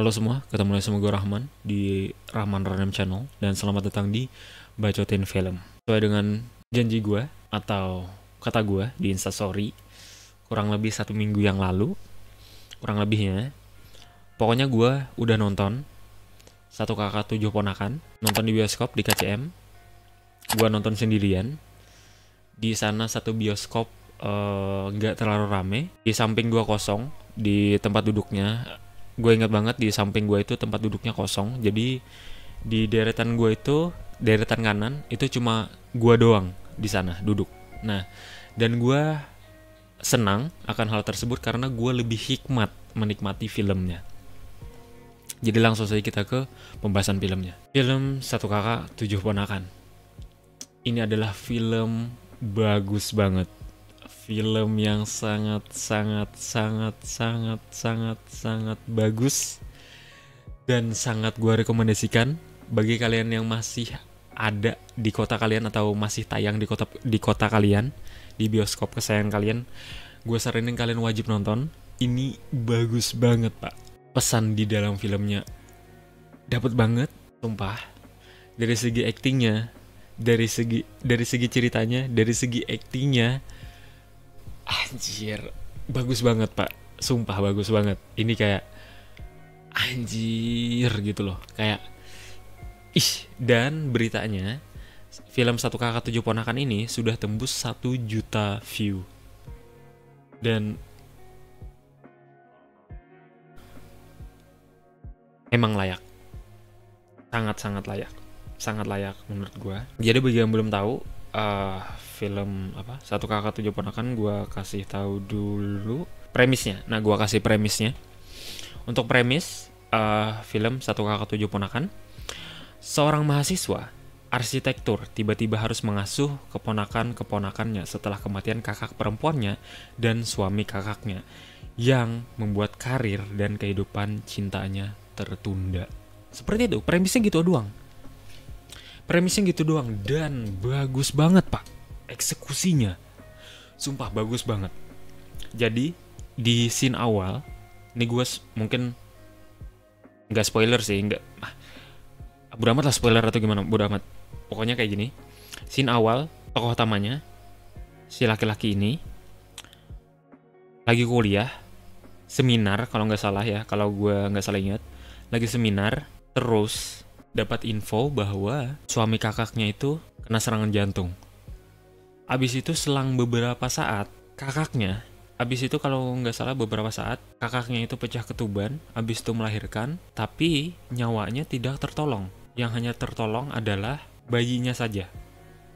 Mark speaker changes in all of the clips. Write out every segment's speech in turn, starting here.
Speaker 1: Halo semua, ketemu lagi sama gue Rahman di Rahman Random Channel. Dan selamat datang di Bacotin Film. Sesuai dengan janji gue atau kata gue di Instastory kurang lebih 1 minggu yang lalu, kurang lebihnya. Pokoknya gue udah nonton Satu Kakak Tujuh Ponakan, nonton di bioskop di KCM. Gue nonton sendirian. Di sana satu bioskop gak terlalu rame. Di samping gue kosong, di tempat duduknya. Gue ingat banget di samping gue itu tempat duduknya kosong. Jadi di deretan gue itu, deretan kanan itu cuma gue doang di sana duduk. Nah, dan gue senang akan hal tersebut karena gue lebih hikmat menikmati filmnya. Jadi langsung saja kita ke pembahasan filmnya. Film Satu Kakak Tujuh Ponakan. Ini adalah film bagus banget. Film yang sangat bagus dan sangat gue rekomendasikan bagi kalian yang masih ada di kota kalian atau masih tayang di kota kalian, di bioskop kesayangan kalian. Gue saranin kalian wajib nonton. Ini bagus banget, Pak. Pesan di dalam filmnya dapat banget, sumpah. Dari segi aktingnya, dari segi ceritanya, dari segi aktingnya, anjir, bagus banget, Pak. Sumpah bagus banget. Ini kayak anjir gitu loh. Kayak dan beritanya film Satu Kakak Tujuh Ponakan ini sudah tembus 1 juta view. Dan emang layak. Sangat layak. Sangat layak menurut gue. Jadi bagi yang belum tahu, film Satu Kakak Tujuh Ponakan, gue kasih tahu dulu premisnya. Nah, gue kasih premisnya. Untuk premis film Satu Kakak Tujuh Ponakan, seorang mahasiswa arsitektur tiba-tiba harus mengasuh keponakan-keponakannya setelah kematian kakak perempuannya dan suami kakaknya, yang membuat karir dan kehidupan cintanya tertunda. Seperti itu, premisnya gitu doang. Dan bagus banget, Pak. Eksekusinya sumpah bagus banget. Jadi di scene awal, ini gue mungkin nggak spoiler sih, nggak bodo amat lah spoiler atau gimana, bodo amat. Pokoknya kayak gini. Scene awal, tokoh utamanya si laki-laki ini lagi kuliah, seminar kalau nggak salah ya, kalau gue nggak salah ingat, lagi seminar, terus dapat info bahwa suami kakaknya itu kena serangan jantung. Abis itu selang beberapa saat, kakaknya, abis itu kalau nggak salah beberapa saat, kakaknya itu pecah ketuban, abis itu melahirkan, tapi nyawanya tidak tertolong. Yang hanya tertolong adalah bayinya saja.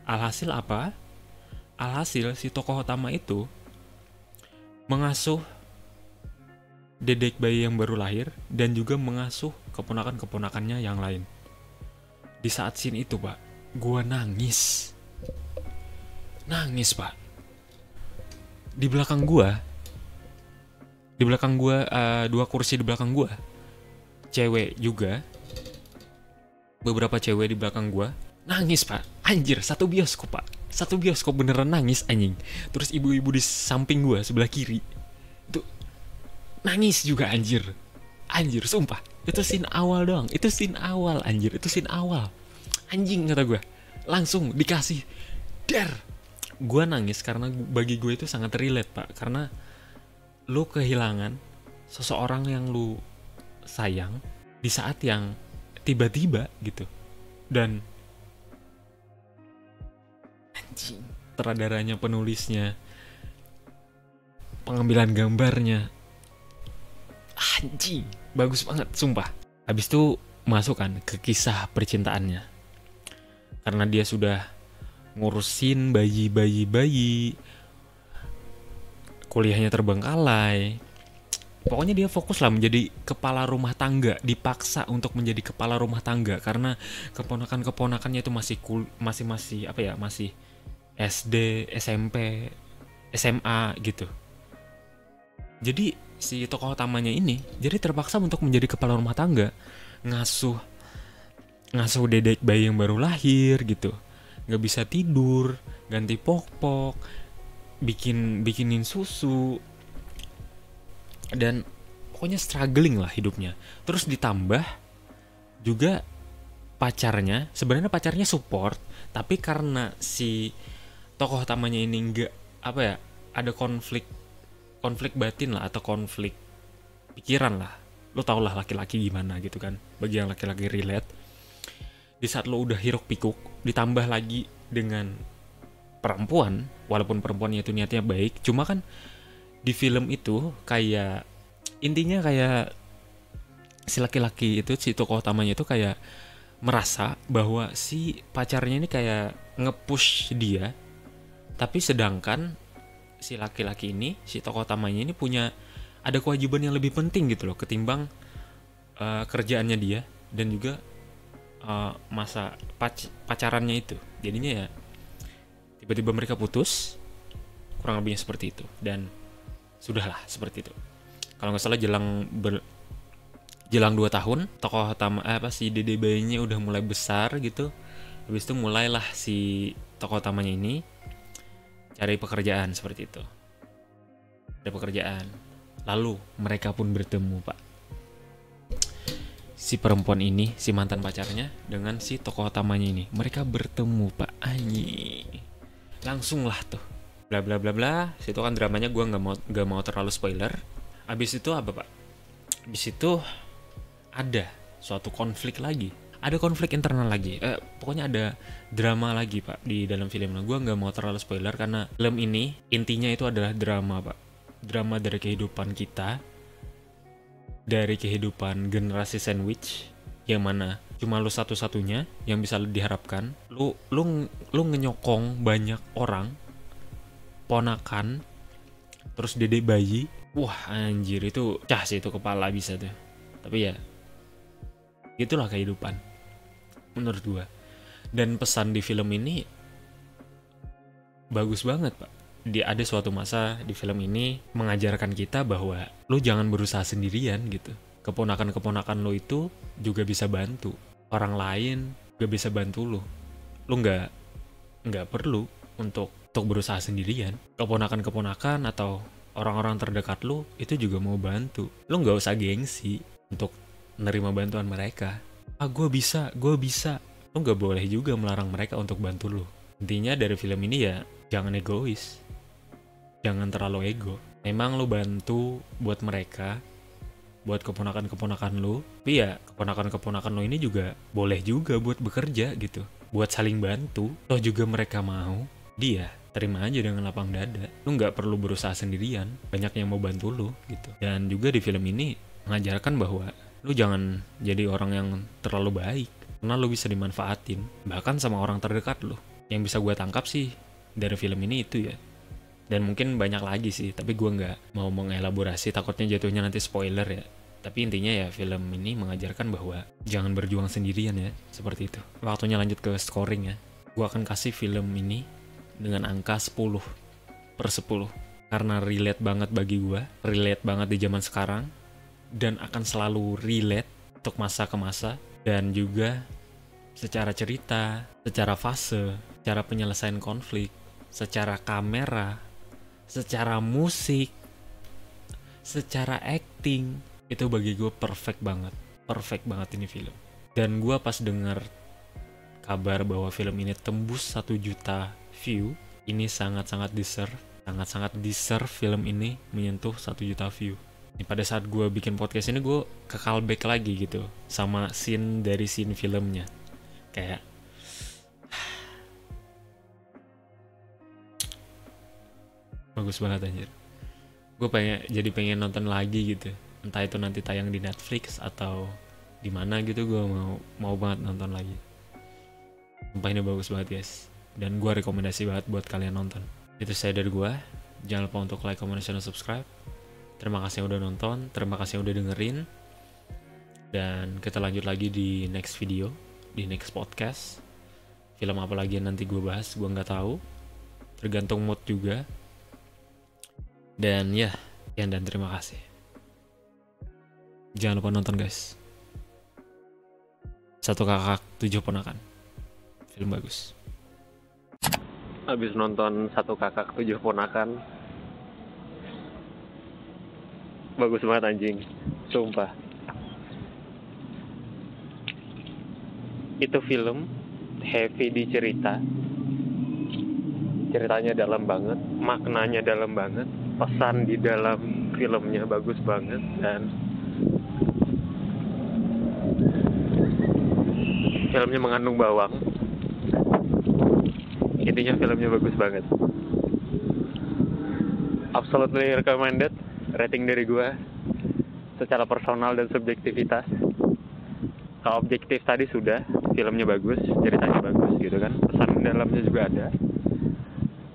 Speaker 1: Alhasil apa? Alhasil si tokoh utama itu mengasuh dedek bayi yang baru lahir dan juga mengasuh keponakan-keponakannya yang lain. Di saat scene itu, Pak, gue nangis, Pak. Di belakang gue, dua kursi di belakang gue, cewek juga, beberapa cewek di belakang gue, nangis, Pak. Anjir, satu bioskop beneran nangis, anjing. Terus ibu-ibu di samping gue sebelah kiri, itu nangis juga, anjir, sumpah. Itu scene awal doang. Itu scene awal, anjir. Itu scene awal. Anjing, kata gue. Langsung dikasih. Gue nangis karena bagi gue itu sangat relate, Pak. Karena lu kehilangan seseorang yang lu sayang di saat yang tiba-tiba gitu. Dan anjing, sutradaranya, penulisnya, pengambilan gambarnya, anjing, bagus banget, sumpah. Habis itu masuk kan ke kisah percintaannya. Karena dia sudah ngurusin bayi, kuliahnya terbengkalai. Pokoknya dia fokus lah menjadi kepala rumah tangga, dipaksa untuk menjadi kepala rumah tangga karena keponakannya itu masih SD, SMP, SMA gitu. Jadi si tokoh utamanya ini jadi terpaksa untuk menjadi kepala rumah tangga, ngasuh dedek bayi yang baru lahir gitu, nggak bisa tidur, ganti popok, bikinin susu, dan pokoknya struggling lah hidupnya. Terus ditambah juga pacarnya, sebenarnya pacarnya support, tapi karena si tokoh utamanya ini nggak, apa ya, ada konflik batin lah, atau konflik pikiran lah. Lo tau lah laki-laki gimana gitu kan, bagi yang laki-laki relate. Di saat lo udah hiruk pikuk, ditambah lagi dengan perempuan, walaupun perempuannya itu niatnya baik, cuma kan di film itu kayak intinya kayak si laki-laki itu, si tokoh utamanya itu kayak merasa bahwa si pacarnya ini kayak nge-push dia, tapi sedangkan si laki-laki ini, si tokoh utamanya ini punya ada kewajiban yang lebih penting gitu loh, ketimbang kerjaannya dia dan juga masa pacarannya itu. Jadinya ya tiba-tiba mereka putus, kurang lebihnya seperti itu. Dan sudahlah seperti itu. Kalau nggak salah jelang 2 tahun, tokoh utama si Dede bayinya udah mulai besar gitu. Habis itu mulailah si tokoh utamanya ini cari pekerjaan seperti itu. Ada pekerjaan. Lalu mereka pun bertemu, Pak. Si perempuan ini, si mantan pacarnya dengan si tokoh utamanya ini, mereka bertemu, Pak. Langsung lah tuh. Bla bla bla bla. Situ kan dramanya, gue nggak mau terlalu spoiler. Abis itu apa, Pak? Abis itu ada suatu konflik lagi. Ada konflik internal lagi. Pokoknya ada drama lagi, Pak, di dalam film. Gue nggak mau terlalu spoiler karena film ini intinya itu adalah drama, Pak. Drama dari kehidupan kita, dari kehidupan generasi sandwich, yang mana cuma lu satu-satunya yang bisa diharapkan. Lu ngenyokong banyak orang, ponakan, terus dedek bayi. Wah anjir, itu cah sih, itu kepala bisa tuh. Tapi ya itulah kehidupan menurut gua. Dan pesan di film ini bagus banget, Pak. Ada suatu masa di film ini mengajarkan kita bahwa lu jangan berusaha sendirian gitu. Keponakan-keponakan lo itu juga bisa bantu. Orang lain juga bisa bantu lo. Lu nggak perlu untuk berusaha sendirian. Keponakan-keponakan atau orang-orang terdekat lu itu juga mau bantu. Lu nggak usah gengsi untuk menerima bantuan mereka. Gue bisa. Lu nggak boleh juga melarang mereka untuk bantu lu. Intinya dari film ini ya, jangan egois. Jangan terlalu ego. Memang lu bantu buat mereka, buat keponakan-keponakan lu, tapi ya keponakan-keponakan lu ini juga boleh juga buat bekerja gitu, buat saling bantu. Toh juga mereka mau, dia terima aja dengan lapang dada. Lu nggak perlu berusaha sendirian, banyak yang mau bantu lu gitu. Dan juga di film ini mengajarkan bahwa lu jangan jadi orang yang terlalu baik, karena lu bisa dimanfaatin, bahkan sama orang terdekat lu. Yang bisa gue tangkap sih dari film ini itu ya. Dan mungkin banyak lagi sih, tapi gue nggak mau mengelaborasi, takutnya jatuhnya nanti spoiler ya. Tapi intinya ya, film ini mengajarkan bahwa jangan berjuang sendirian ya, seperti itu. Waktunya lanjut ke scoring ya. Gue akan kasih film ini dengan angka 10/10, karena relate banget bagi gue, relate banget di zaman sekarang, dan akan selalu relate untuk masa ke masa. Dan juga secara cerita, secara fase, secara penyelesaian konflik, secara kamera, secara musik, secara acting, itu bagi gue perfect banget ini film. Dan gue pas denger kabar bahwa film ini tembus 1 juta view, ini sangat-sangat deserve film ini menyentuh 1 juta view. Ini pada saat gue bikin podcast ini, gue ke callback lagi gitu sama scene dari scene filmnya, kayak bagus banget anjir. Gue pengen nonton lagi gitu. Entah itu nanti tayang di Netflix atau di mana gitu, gue mau banget nonton lagi. Sumpah ini bagus banget guys. Dan gue rekomendasi banget buat kalian nonton. Itu saya dari gue. Jangan lupa untuk like, comment, share, dan subscribe. Terima kasih yang udah nonton. Terima kasih yang udah dengerin. Dan kita lanjut lagi di next video, di next podcast. Film apa lagi yang nanti gue bahas, gue nggak tahu. Tergantung mood juga. Dan ya, dan terima kasih. Jangan lupa nonton guys. 1 Kakak 7 Ponakan. Film bagus. Habis nonton 1 Kakak 7 Ponakan, bagus banget anjing. sumpah. Itu film heavy di ceritanya dalam banget, maknanya dalam banget, pesan di dalam filmnya bagus banget, dan filmnya mengandung bawang. Intinya filmnya bagus banget. Absolutely recommended. Rating dari gue secara personal dan subjektivitas. Kalau objektif tadi sudah, filmnya bagus, ceritanya bagus gitu kan, pesan dalamnya juga ada.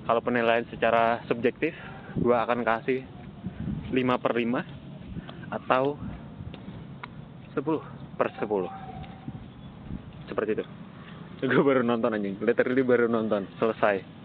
Speaker 1: Kalau penilaian secara subjektif, gue akan kasih 5/5 atau 10/10. Seperti itu. Gue baru nonton anjing, literally baru nonton, selesai.